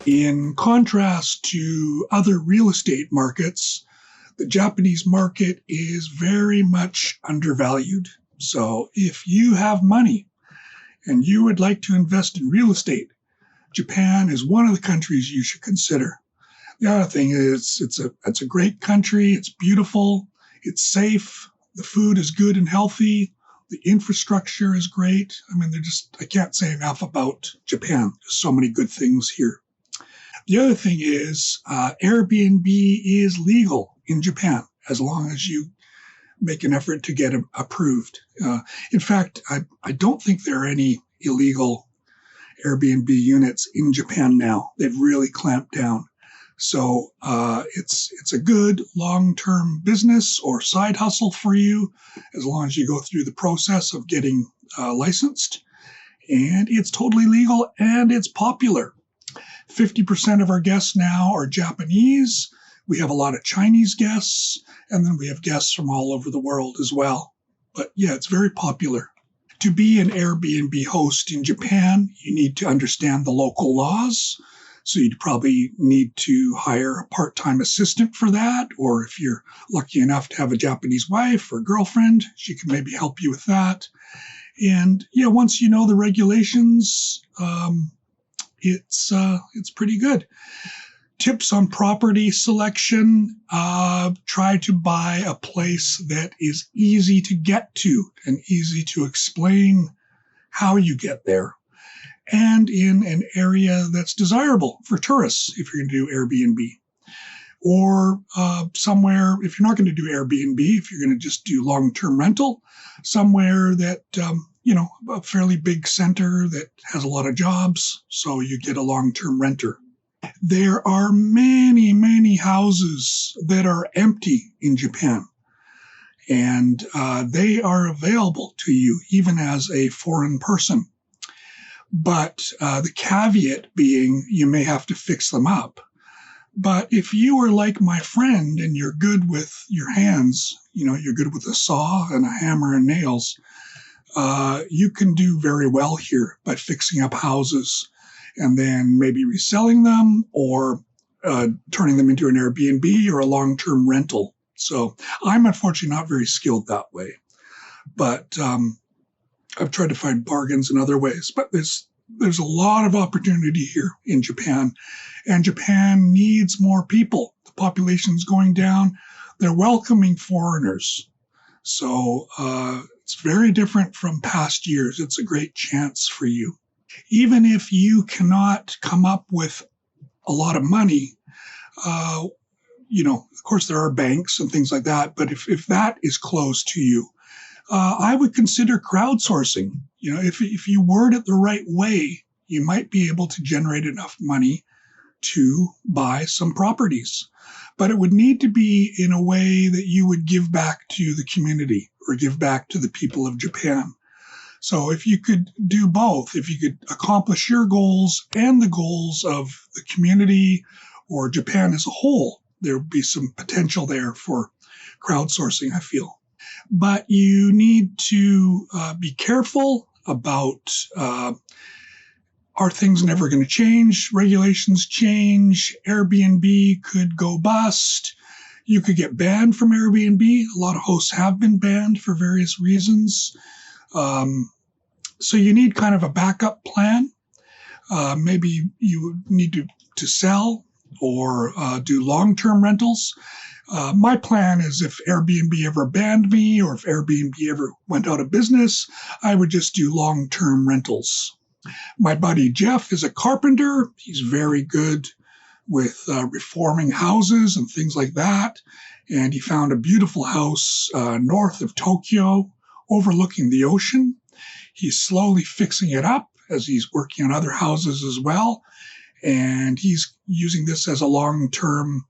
In contrast to other real estate markets, the Japanese market is very much undervalued. So if you have money and you would like to invest in real estate, Japan is one of the countries you should consider. The other thing is it's a great country, it's beautiful, it's safe, the food is good and healthy, the infrastructure is great. I mean, I can't say enough about Japan. There's so many good things here. The other thing is Airbnb is legal in Japan as long as you make an effort to get it approved. In fact, I don't think there are any illegal Airbnb units in Japan now. They've really clamped down. So it's a good long-term business or side hustle for you as long as you go through the process of getting licensed. And it's totally legal and it's popular. 50% of our guests now are Japanese. We have a lot of Chinese guests, and then we have guests from all over the world as well. But yeah, it's very popular. To be an Airbnb host in Japan, you need to understand the local laws. So you'd probably need to hire a part-time assistant for that, or if you're lucky enough to have a Japanese wife or girlfriend, she can maybe help you with that. And yeah, once you know the regulations, it's pretty good. Tips on property selection: try to buy a place that is easy to get to and easy to explain how you get there, and in an area that's desirable for tourists if you're going to do Airbnb. Or somewhere, if you're not going to do Airbnb, if you're going to just do long-term rental, somewhere that, a fairly big center that has a lot of jobs, so you get a long-term renter. There are many, many houses that are empty in Japan, and they are available to you even as a foreign person. But the caveat being you may have to fix them up. But if you are like my friend and you're good with your hands, you're good with a saw and a hammer and nails, you can do very well here by fixing up houses and then maybe reselling them or turning them into an Airbnb or a long-term rental. So I'm unfortunately not very skilled that way, but I've tried to find bargains in other ways. But there's a lot of opportunity here in Japan, and Japan needs more people. The population's going down. They're welcoming foreigners. So it's very different from past years. It's a great chance for you. Even if you cannot come up with a lot of money, of course there are banks and things like that, but if that is closed to you, I would consider crowdsourcing. If you word it the right way, you might be able to generate enough money to buy some properties. But it would need to be in a way that you would give back to the community or give back to the people of Japan. So if you could do both, if you could accomplish your goals and the goals of the community or Japan as a whole, there would be some potential there for crowdsourcing, I feel. But you need to be careful about, are things never going to change? Regulations change. Airbnb could go bust. You could get banned from Airbnb. A lot of hosts have been banned for various reasons. So you need kind of a backup plan. Maybe you need to sell or do long-term rentals. My plan is if Airbnb ever banned me or if Airbnb ever went out of business, I would just do long-term rentals. My buddy Jeff is a carpenter. He's very good with reforming houses and things like that. And he found a beautiful house north of Tokyo overlooking the ocean. He's slowly fixing it up as he's working on other houses as well. And he's using this as a long-term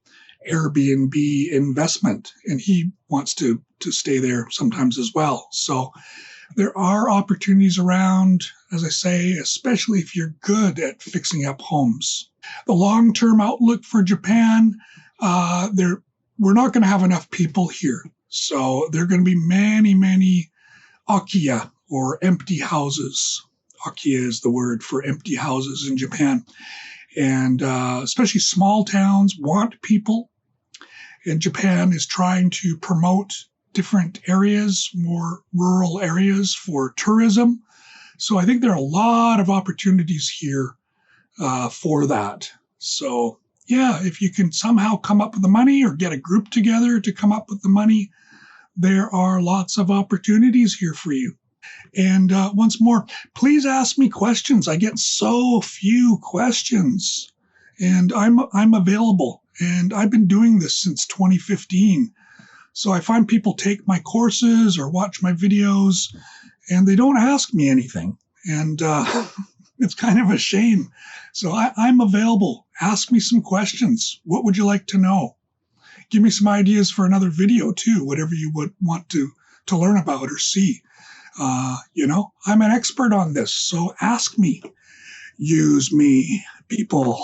Airbnb investment, and he wants to stay there sometimes as well. So there are opportunities around, as I say, especially if you're good at fixing up homes. The long-term outlook for Japan, we're not going to have enough people here. So there are going to be many, many akiya, or empty houses. Akiya is the word for empty houses in Japan. And especially small towns want people. And Japan is trying to promote different areas, more rural areas for tourism. So I think there are a lot of opportunities here for that. So yeah, if you can somehow come up with the money or get a group together to come up with the money, there are lots of opportunities here for you. And once more, please ask me questions. I get so few questions, and I'm available. And I've been doing this since 2015. So I find people take my courses or watch my videos, and they don't ask me anything. And it's kind of a shame. So I'm available. Ask me some questions. What would you like to know? Give me some ideas for another video too, whatever you would want to learn about or see. I'm an expert on this, so ask me. Use me, people.